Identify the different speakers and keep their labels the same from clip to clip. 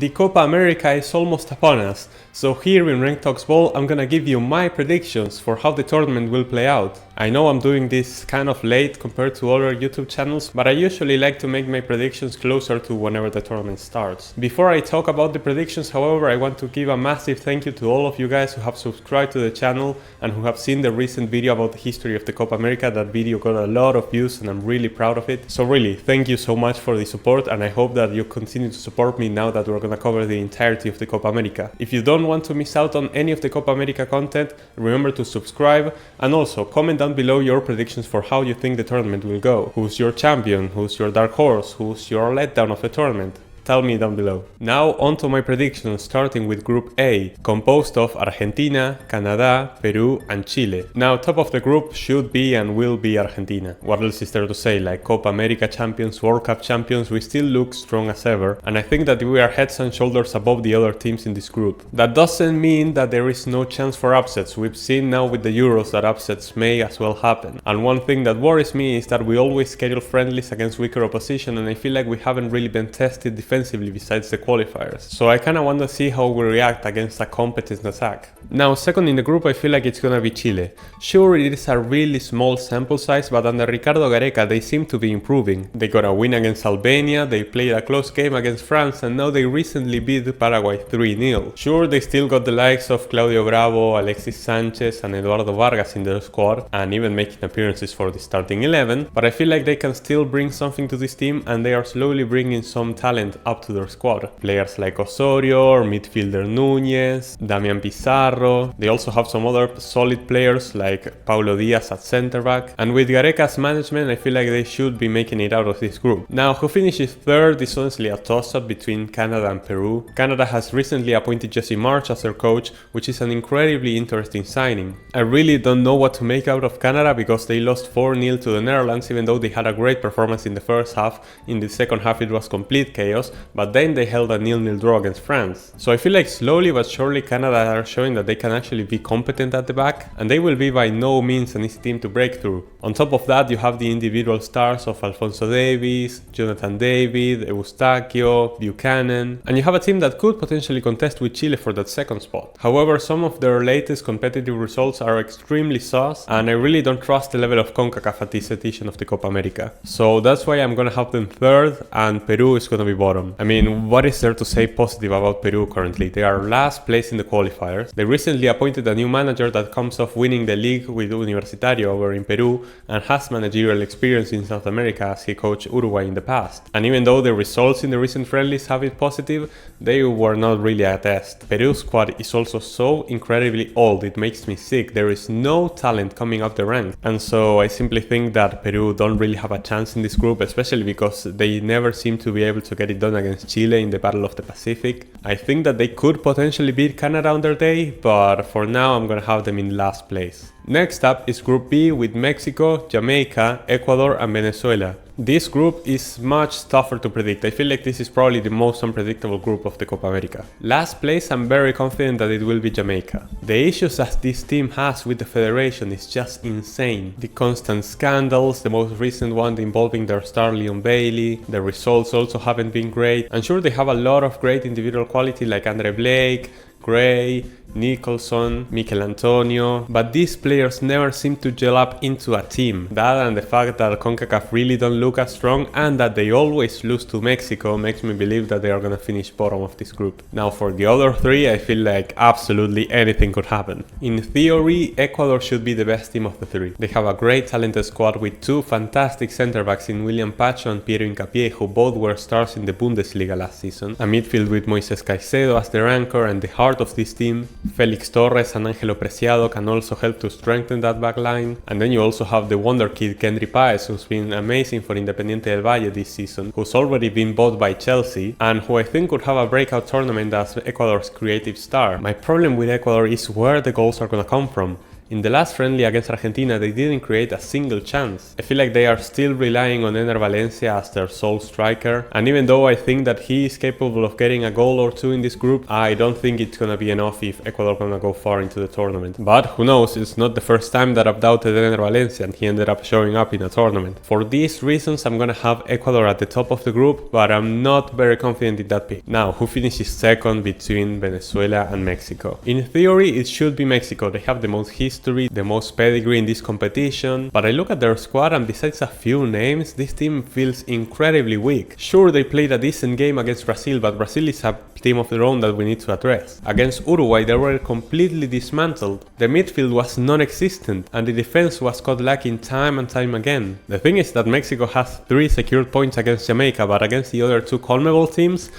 Speaker 1: The Copa America is almost upon us, so here in Rank Talks Ball I'm gonna give you my predictions for how the tournament will play out. I know I'm doing this kind of late compared to other YouTube channels, but I usually like to make my predictions closer to whenever the tournament starts. Before I talk about the predictions, however, I want to give a massive thank you to all of you guys who have subscribed to the channel and who have seen the recent video about the history of the Copa America. That video got a lot of views and I'm really proud of it. So really, thank you so much for the support, and I hope that you continue to support me now that we're gonna cover the entirety of the Copa America. If you don't want to miss out on any of the Copa America content, remember to subscribe and also comment down below your predictions for how you think the tournament will go. Who's your champion? Who's your dark horse? Who's your letdown of the tournament? Tell me down below. Now on to my predictions, starting with Group A, composed of Argentina, Canada, Peru and Chile. Now top of the group should be and will be Argentina. What else is there to say? Like Copa America champions, World Cup champions, we still look strong as ever, and I think that we are heads and shoulders above the other teams in this group. That doesn't mean that there is no chance for upsets. We've seen now with the Euros that upsets may as well happen. And one thing that worries me is that we always schedule friendlies against weaker opposition, and I feel like we haven't really been tested defensively besides the qualifiers. So I kinda want to see how we react against a competent attack. Now second in the group, I feel like it's gonna be Chile. Sure, it is a really small sample size, but under Ricardo Gareca they seem to be improving. They got a win against Albania, they played a close game against France, and now they recently beat Paraguay 3-0. Sure, they still got the likes of Claudio Bravo, Alexis Sanchez and Eduardo Vargas in their squad, and even making appearances for the starting 11, but I feel like they can still bring something to this team, and they are slowly bringing some talent up to their squad. Players like Osorio, or midfielder Núñez, Damian Pizarro. They also have some other solid players like Paulo Diaz at center back. And with Gareca's management, I feel like they should be making it out of this group. Now, who finishes third is honestly a toss-up between Canada and Peru. Canada has recently appointed Jesse March as their coach, which is an incredibly interesting signing. I really don't know what to make out of Canada because they lost 4-0 to the Netherlands, even though they had a great performance in the first half. In the second half it was complete chaos, but then they held a 0-0 draw against France. So I feel like slowly but surely Canada are showing that they can actually be competent at the back, and they will be by no means an easy team to break through. On top of that, you have the individual stars of Alphonso Davies, Jonathan David, Eustachio, Buchanan, and you have a team that could potentially contest with Chile for that second spot. However, some of their latest competitive results are extremely sus, and I really don't trust the level of CONCACAF at this edition of the Copa America. So that's why I'm gonna have them third, and Peru is gonna be bottom. I mean, what is there to say positive about Peru currently? They are last place in the qualifiers. They recently appointed a new manager that comes off winning the league with Universitario over in Peru and has managerial experience in South America as he coached Uruguay in the past. And even though the results in the recent friendlies have been positive, they were not really a test. Peru's squad is also so incredibly old, it makes me sick. There is no talent coming up the ranks. And so I simply think that Peru don't really have a chance in this group, especially because they never seem to be able to get it done against Chile in the Battle of the Pacific. I think that they could potentially beat Canada on their day, but for now I'm gonna have them in last place. Next up is Group B with Mexico, Jamaica, Ecuador and Venezuela. This group is much tougher to predict. I feel like this is probably the most unpredictable group of the Copa America. Last place, I'm very confident that it will be Jamaica. The issues that this team has with the federation is just insane. The constant scandals, the most recent one involving their star Leon Bailey. The results also haven't been great. And sure, they have a lot of great individual quality like Andre Blake, Gray, Nicholson, Mikel Antonio, but these players never seem to gel up into a team. That and the fact that CONCACAF really don't look as strong and that they always lose to Mexico makes me believe that they are gonna finish bottom of this group. Now for the other three, I feel like absolutely anything could happen. In theory, Ecuador should be the best team of the three. They have a great talented squad with two fantastic center backs in William Pacho and Piero Hincapié, who both were stars in the Bundesliga last season. A midfield with Moises Caicedo as their anchor and the heart of this team. Felix Torres and Angelo Preciado can also help to strengthen that back line. And then you also have the wonder kid Kendry Páez, who's been amazing for Independiente del Valle this season, who's already been bought by Chelsea, and who I think could have a breakout tournament as Ecuador's creative star. My problem with Ecuador is where the goals are gonna come from. In the last friendly against Argentina, they didn't create a single chance. I feel like they are still relying on Ener Valencia as their sole striker, and even though I think that he is capable of getting a goal or two in this group, I don't think it's gonna be enough if Ecuador gonna go far into the tournament. But who knows, it's not the first time that I've doubted Ener Valencia and he ended up showing up in a tournament. For these reasons, I'm gonna have Ecuador at the top of the group, but I'm not very confident in that pick. Now, who finishes second between Venezuela and Mexico? In theory, it should be Mexico. They have the most history, the most pedigree in this competition, but I look at their squad and besides a few names, this team feels incredibly weak. Sure, they played a decent game against Brazil, but Brazil is a team of their own that we need to address. Against Uruguay, they were completely dismantled. The midfield was non-existent, and the defense was caught lacking time and time again. The thing is that Mexico has 3 secured points against Jamaica, but against the other 2 CONMEBOL teams,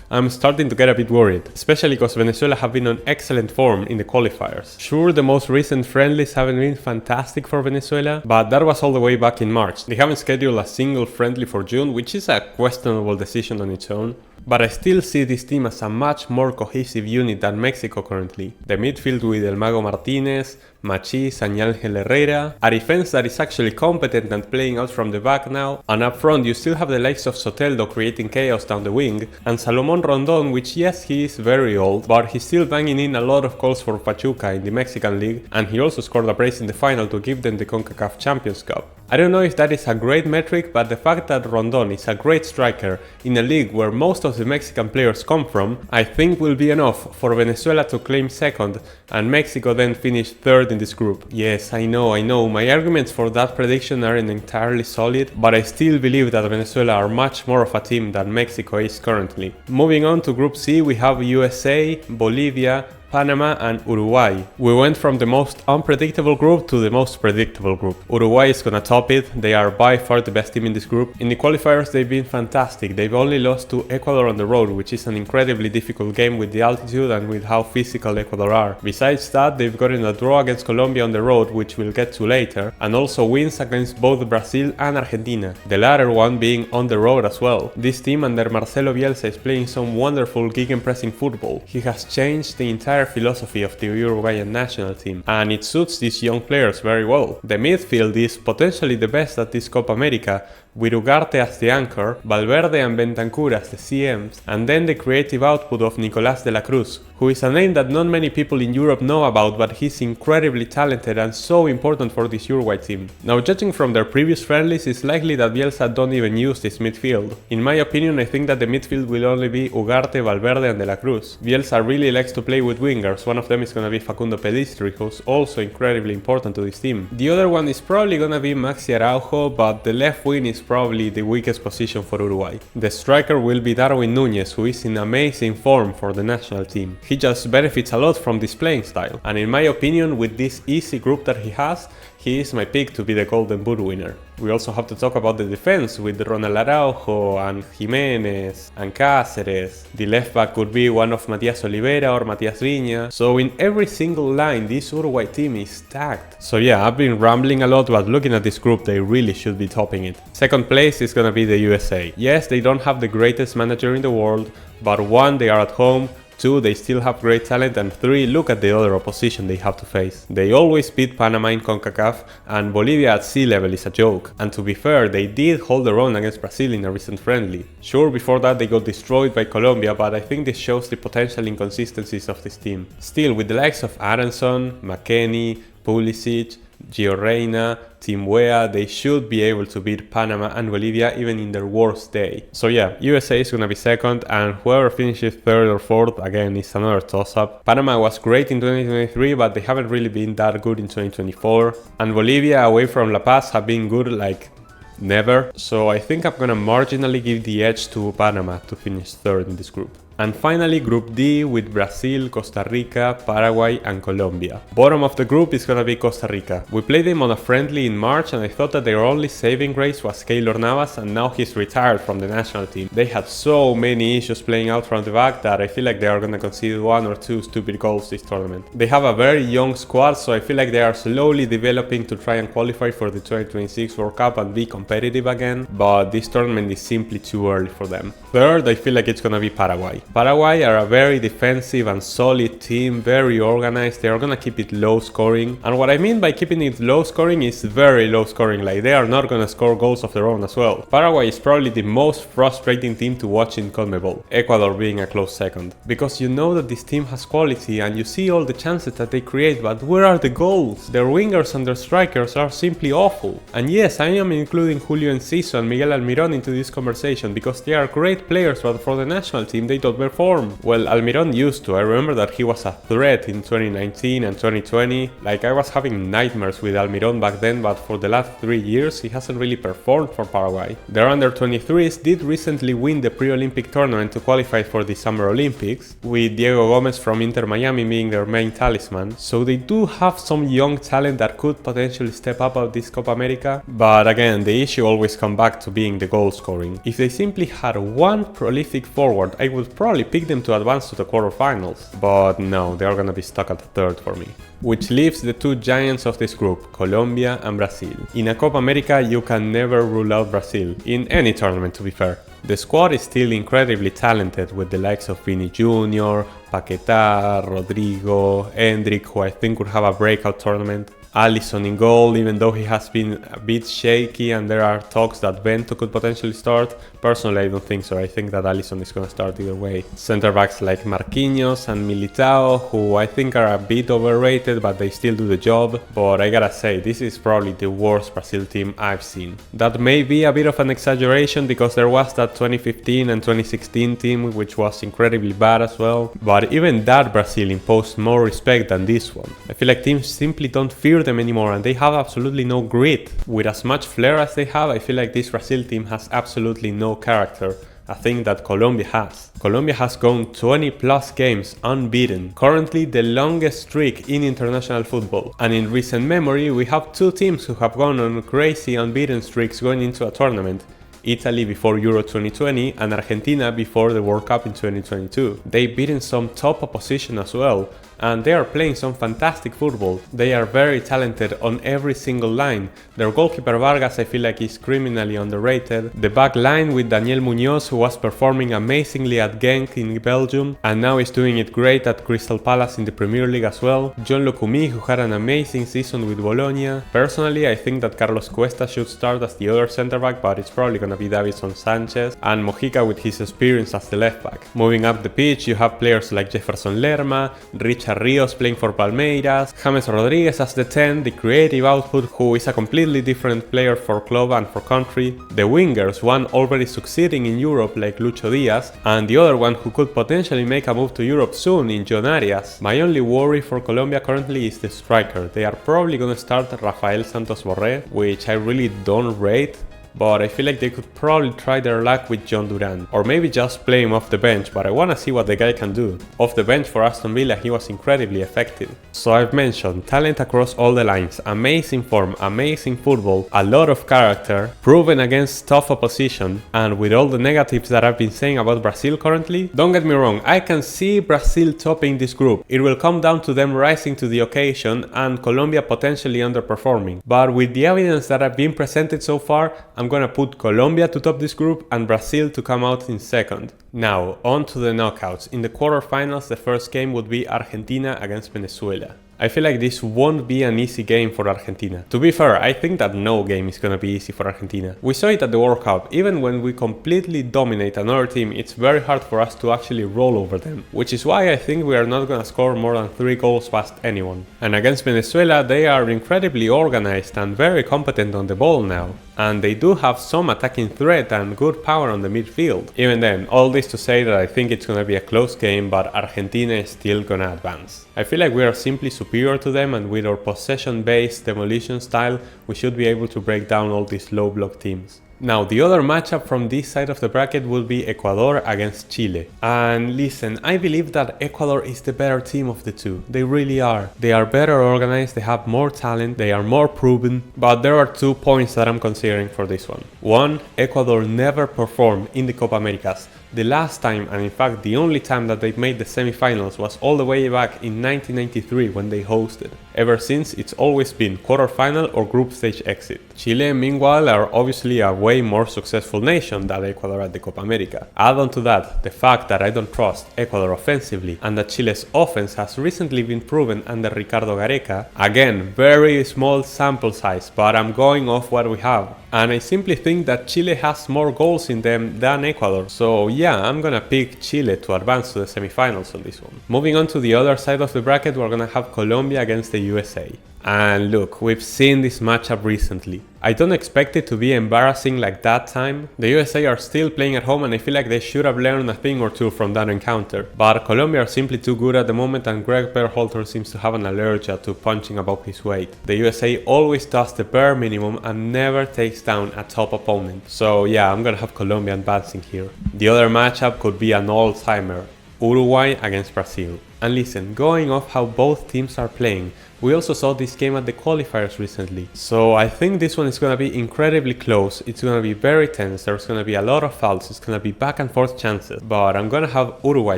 Speaker 1: I'm starting to get a bit worried, especially because Venezuela have been on excellent form in the qualifiers. Sure, the most recent friendlies haven't been fantastic for Venezuela, but that was all the way back in March. They haven't scheduled a single friendly for June, which is a questionable decision on its own. But I still see this team as a much more cohesive unit than Mexico currently. The midfield with El Mago Martinez, Machís and Ángel Herrera, a defense that is actually competent and playing out from the back now, and up front you still have the likes of Soteldo creating chaos down the wing, and Salomón Rondón, which yes, he is very old, but he's still banging in a lot of goals for Pachuca in the Mexican League, and he also scored a brace in the final to give them the CONCACAF Champions Cup. I don't know if that is a great metric, but the fact that Rondón is a great striker in a league where most of the Mexican players come from, I think will be enough for Venezuela to claim second and Mexico then finish third in this group. Yes, I know, my arguments for that prediction aren't entirely solid, but I still believe that Venezuela are much more of a team than Mexico is currently. Moving on to Group C, we have USA, Bolivia, Panama and Uruguay. We went from the most unpredictable group to the most predictable group. Uruguay is gonna top it, they are by far the best team in this group. In the qualifiers they've been fantastic, they've only lost to Ecuador on the road, which is an incredibly difficult game with the altitude and with how physical Ecuador are. Besides that, they've gotten a draw against Colombia on the road, which we'll get to later, and also wins against both Brazil and Argentina, the latter one being on the road as well. This team under Marcelo Bielsa is playing some wonderful gegenpressing football. He has changed the entire philosophy of the Uruguayan national team, and it suits these young players very well. The midfield is potentially the best at this Copa America, with Ugarte as the anchor, Valverde and Bentancur as the CMs, and then the creative output of Nicolás de la Cruz, who is a name that not many people in Europe know about, but he's incredibly talented and so important for this Uruguay team. Now, judging from their previous friendlies, it's likely that Bielsa don't even use this midfield. In my opinion, I think that the midfield will only be Ugarte, Valverde and de la Cruz. Bielsa really likes to play with wingers, one of them is gonna be Facundo Pelistri, who's also incredibly important to this team. The other one is probably gonna be Maxi Araujo, but the left wing is probably the weakest position for Uruguay. The striker will be Darwin Núñez, who is in amazing form for the national team. He just benefits a lot from this playing style, and in my opinion, with this easy group that he has, he is my pick to be the Golden Boot winner. We also have to talk about the defense with Ronald Araujo and Jimenez and Cáceres. The left back could be one of Matias Olivera or Matias Viña. So in every single line, this Uruguay team is stacked. So yeah, I've been rambling a lot, but looking at this group, they really should be topping it. Second place is gonna be the USA. Yes, they don't have the greatest manager in the world, but 1, they are at home, 2, they still have great talent, and 3, look at the other opposition they have to face. They always beat Panama in CONCACAF, and Bolivia at sea level is a joke. And to be fair, they did hold their own against Brazil in a recent friendly. Sure, before that they got destroyed by Colombia, but I think this shows the potential inconsistencies of this team. Still, with the likes of Aronson, McKennie, Pulisic, Gio Reyna, Team Wea, they should be able to beat Panama and Bolivia even in their worst day. So yeah, USA is gonna be second, and whoever finishes third or fourth, again, is another toss-up. Panama was great in 2023, but they haven't really been that good in 2024. And Bolivia, away from La Paz, have been good like never. So I think I'm gonna marginally give the edge to Panama to finish third in this group. And finally, Group D with Brazil, Costa Rica, Paraguay and Colombia. Bottom of the group is gonna be Costa Rica. We played them on a friendly in March, and I thought that their only saving grace was Keylor Navas, and now he's retired from the national team. They had so many issues playing out from the back that I feel like they are gonna concede 1 or 2 stupid goals this tournament. They have a very young squad, so I feel like they are slowly developing to try and qualify for the 2026 World Cup and be competitive again, but this tournament is simply too early for them. Third, I feel like it's gonna be Paraguay. Paraguay are a very defensive and solid team, very organized. They are gonna keep it low scoring. And what I mean by keeping it low scoring is very low scoring, like they are not gonna score goals of their own as well. Paraguay is probably the most frustrating team to watch in CONMEBOL, Ecuador being a close second. Because you know that this team has quality and you see all the chances that they create, but where are the goals? Their wingers and their strikers are simply awful. And yes, I am including Julio Enciso and Miguel Almirón into this conversation because they are great players, but for the national team they don't perform. Well, Almirón used to. I remember that he was a threat in 2019 and 2020. Like, I was having nightmares with Almirón back then, but for the last 3 years he hasn't really performed for Paraguay. Their under-23s did recently win the pre-Olympic tournament to qualify for the Summer Olympics, with Diego Gomez from Inter Miami being their main talisman, so they do have some young talent that could potentially step up at this Copa America, but again, the issue always comes back to being the goal scoring. If they simply had one prolific forward, I would probably pick them to advance to the quarterfinals, but no, they are gonna be stuck at third for me. Which leaves the two giants of this group, Colombia and Brazil. In a Copa America, you can never rule out Brazil, in any tournament to be fair. The squad is still incredibly talented with the likes of Vini Jr., Paquetá, Rodrigo, Hendrik, who I think would have a breakout tournament. Alisson in goal, even though he has been a bit shaky and there are talks that Bento could potentially start. Personally, I don't think so. I think that Alisson is gonna start either way. Center backs like Marquinhos and Militao, who I think are a bit overrated, but they still do the job. But I gotta say, this is probably the worst Brazil team I've seen. That may be a bit of an exaggeration because there was that 2015 and 2016 team, which was incredibly bad as well. But even that Brazil imposed more respect than this one. I feel like teams simply don't fear them anymore and they have absolutely no grit. With as much flair as they have, I feel like this Brazil team has absolutely no character, a thing that Colombia has. Colombia has gone 20 plus games unbeaten, currently the longest streak in international football. And in recent memory, we have two teams who have gone on crazy unbeaten streaks going into a tournament. Italy before Euro 2020 and Argentina before the World Cup in 2022. They've beaten some top opposition as well, and they are playing some fantastic football. They are very talented on every single line. Their goalkeeper Vargas I feel like is criminally underrated. The back line with Daniel Munoz, who was performing amazingly at Genk in Belgium and now is doing it great at Crystal Palace in the Premier League as well. John Lukumi, who had an amazing season with Bologna. Personally, I think that Carlos Cuesta should start as the other centre back, but it's probably gonna be Davison Sanchez, and Mojica with his experience as the left back. Moving up the pitch, you have players like Jefferson Lerma, Richard Rios playing for Palmeiras, James Rodriguez as the 10, the creative output, who is a completely different player for club and for country. The wingers, one already succeeding in Europe like Lucho Diaz, and the other one who could potentially make a move to Europe soon in John Arias. My only worry for Colombia currently is the striker. They are probably gonna start Rafael Santos Borré, which I really don't rate, but I feel like they could probably try their luck with John Duran, or maybe just play him off the bench, but I wanna see what the guy can do. Off the bench for Aston Villa he was incredibly effective. So I've mentioned talent across all the lines, amazing form, amazing football, a lot of character, proven against tough opposition, and with all the negatives that I've been saying about Brazil currently, don't get me wrong, I can see Brazil topping this group. It will come down to them rising to the occasion and Colombia potentially underperforming. But with the evidence that have been presented so far, I'm gonna put Colombia to top this group and Brazil to come out in second. Now, on to the knockouts. In the quarterfinals, the first game would be Argentina against Venezuela. I feel like this won't be an easy game for Argentina. To be fair, I think that no game is gonna be easy for Argentina. We saw it at the World Cup. Even when we completely dominate another team, it's very hard for us to actually roll over them. Which is why I think we are not gonna score more than 3 goals past anyone. And against Venezuela, they are incredibly organized and very competent on the ball now. And they do have some attacking threat and good power on the midfield. Even then, all this to say that I think it's gonna be a close game, but Argentina is still gonna advance. I feel like we are simply superior to them, and with our possession-based demolition style, we should be able to break down all these low block teams. Now, the other matchup from this side of the bracket will be Ecuador against Chile. And listen, I believe that Ecuador is the better team of the two. They really are. They are better organized, they have more talent, they are more proven. But there are 2 points that I'm considering for this one. One, Ecuador never performed in the Copa Americas. The last time, and in fact the only time that they made the semifinals, was all the way back in 1993 when they hosted. Ever since, it's always been quarterfinal or group stage exit. Chile, meanwhile, are obviously a way more successful nation than Ecuador at the Copa America. Add on to that the fact that I don't trust Ecuador offensively and that Chile's offense has recently been proven under Ricardo Gareca. Again, very small sample size, but I'm going off what we have. And I simply think that Chile has more goals in them than Ecuador. So yeah, I'm gonna pick Chile to advance to the semifinals on this one. Moving on to the other side of the bracket, we're gonna have Colombia against the USA. And look, we've seen this matchup recently. I don't expect it to be embarrassing like that time. The USA are still playing at home and I feel like they should have learned a thing or two from that encounter. But Colombia are simply too good at the moment and Greg Berhalter seems to have an allergy to punching above his weight. The USA always does the bare minimum and never takes down a top opponent. So yeah, I'm gonna have Colombia advancing here. The other matchup could be an all-timer. Uruguay against Brazil. And listen, going off how both teams are playing, we also saw this game at the qualifiers recently. So I think this one is gonna be incredibly close, it's gonna be very tense, there's gonna be a lot of fouls, it's gonna be back and forth chances. But I'm gonna have Uruguay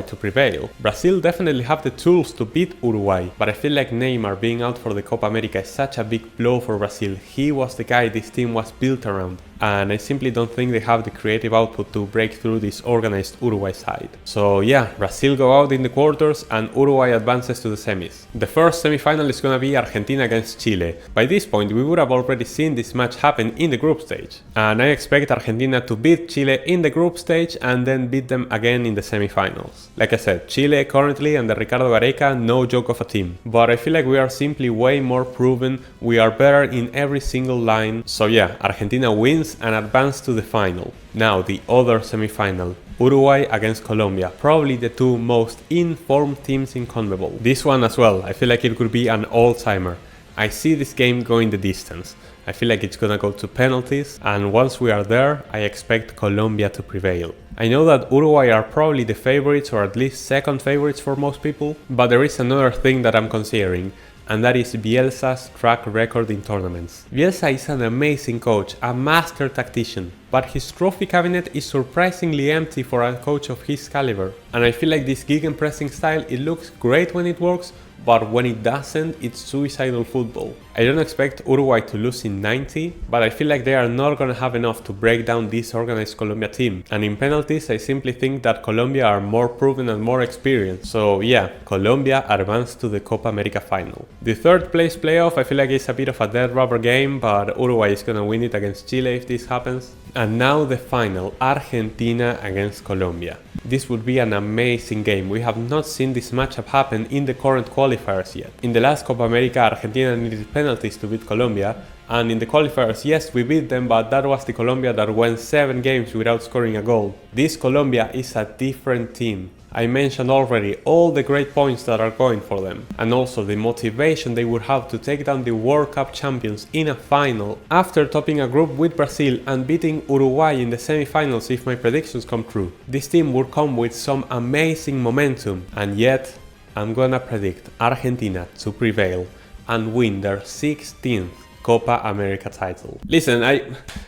Speaker 1: to prevail. Brazil definitely have the tools to beat Uruguay, but I feel like Neymar being out for the Copa America is such a big blow for Brazil. He was the guy this team was built around. And I simply don't think they have the creative output to break through this organized Uruguay side. So yeah, Brazil go out in the quarters and Uruguay advances to the semis. The first semifinal is gonna be Argentina against Chile. By this point we would have already seen this match happen in the group stage. And I expect Argentina to beat Chile in the group stage and then beat them again in the semifinals. Like I said, Chile currently under Ricardo Gareca, no joke of a team. But I feel like we are simply way more proven, we are better in every single line. So yeah, Argentina wins and advance to the final. Now the other semi-final, Uruguay against Colombia, probably the two most informed teams in CONMEBOL. This one as well, I feel like it could be an all-timer. I see this game going the distance. I feel like it's gonna go to penalties, and once we are there, I expect Colombia to prevail. I know that Uruguay are probably the favorites or at least second favorites for most people, but there is another thing that I'm considering. And that is Bielsa's track record in tournaments. Bielsa is an amazing coach, a master tactician, but his trophy cabinet is surprisingly empty for a coach of his caliber. And I feel like this gegenpressing style, it looks great when it works, but when it doesn't, it's suicidal football. I don't expect Uruguay to lose in 90, but I feel like they are not gonna have enough to break down this organized Colombia team. And in penalties, I simply think that Colombia are more proven and more experienced. So yeah, Colombia advanced to the Copa America final. The third place playoff, I feel like it's a bit of a dead rubber game, but Uruguay is gonna win it against Chile if this happens. And now the final, Argentina against Colombia. This would be an amazing game. We have not seen this matchup happen in the current qualifiers yet. In the last Copa America, Argentina needed penalties to beat Colombia, and in the qualifiers, yes, we beat them, but that was the Colombia that went 7 games without scoring a goal. This Colombia is a different team. I mentioned already all the great points that are going for them, and also the motivation they would have to take down the World Cup champions in a final after topping a group with Brazil and beating Uruguay in the semi-finals if my predictions come true. This team would come with some amazing momentum, and yet I'm gonna predict Argentina to prevail and win their 16th Copa America title. Listen,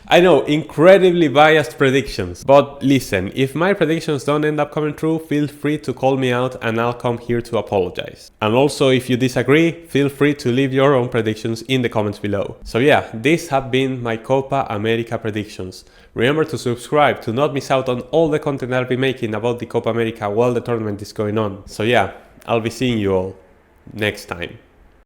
Speaker 1: I know, incredibly biased predictions, but listen, if my predictions don't end up coming true, feel free to call me out and I'll come here to apologize. And also, if you disagree, feel free to leave your own predictions in the comments below. So yeah, these have been my Copa America predictions. Remember to subscribe to not miss out on all the content I'll be making about the Copa America while the tournament is going on. So yeah, I'll be seeing you all next time.